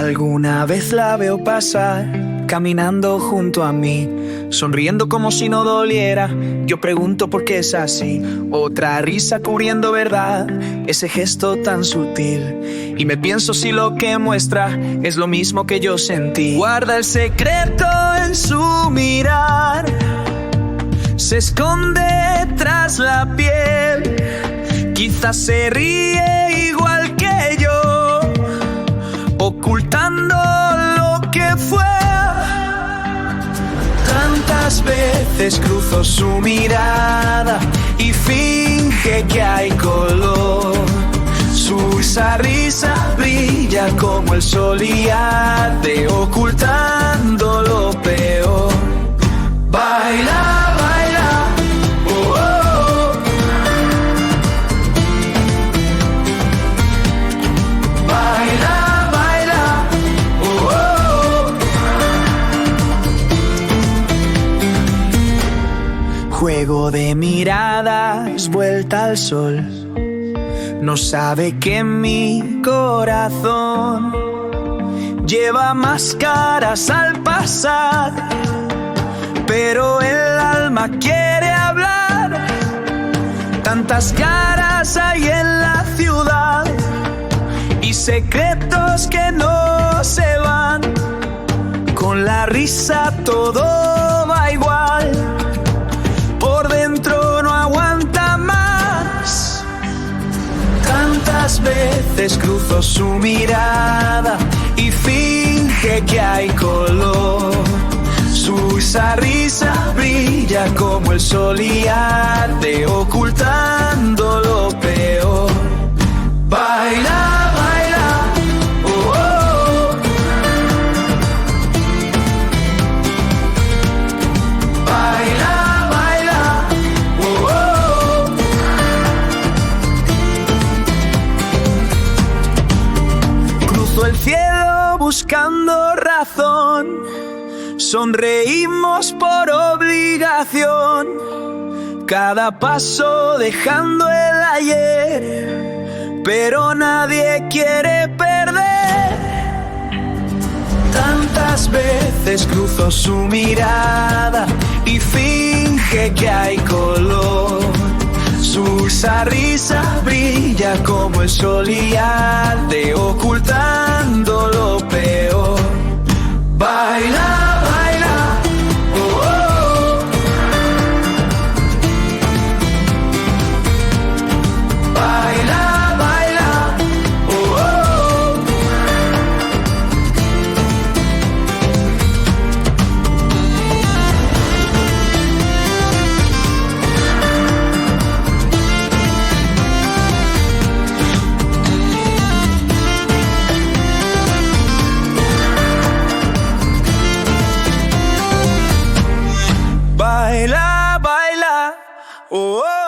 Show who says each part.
Speaker 1: Alguna vez la veo pasar, caminando junto a mí, sonriendo como si no doliera. Yo pregunto por qué es así. Otra risa cubriendo verdad, ese gesto tan sutil. Y me pienso si lo que muestra es lo mismo que yo sentí. Guarda el secreto en su mirar, se esconde tras la piel. Quizás se ríe igual que yo, ocultando lo que fue. Tantas veces cruzo su mirada y finge que hay color. Esa risa brilla como el sol y arde, ocultando lo peor. Baila, baila, oh, oh. Baila, baila, oh, oh. Juego de miradas, vuelta al sol. No sabe que mi corazón lleva máscaras al pasar, pero el alma quiere hablar. Tantas caras hay en la ciudad y secretos que no se van. Con la risa todo va igual, por dentro no aguanta más. Tantas veces cruzo su mirada y finge que hay color. Esa risa brilla como el sol y arde, ocultando lo peor. Baila, baila, oh, oh. Baila, baila, oh, oh. Cruzo el cielo buscando razón, sonreímos por obligación, cada paso dejando el ayer, pero nadie quiere perder. Tantas veces cruzo su mirada y finge que hay color. Esa risa brilla como el sol y arde, ocultando lo peor. Baila, baila, oh, oh. Baila, baila, oh, oh. Baila, baila, oh, oh.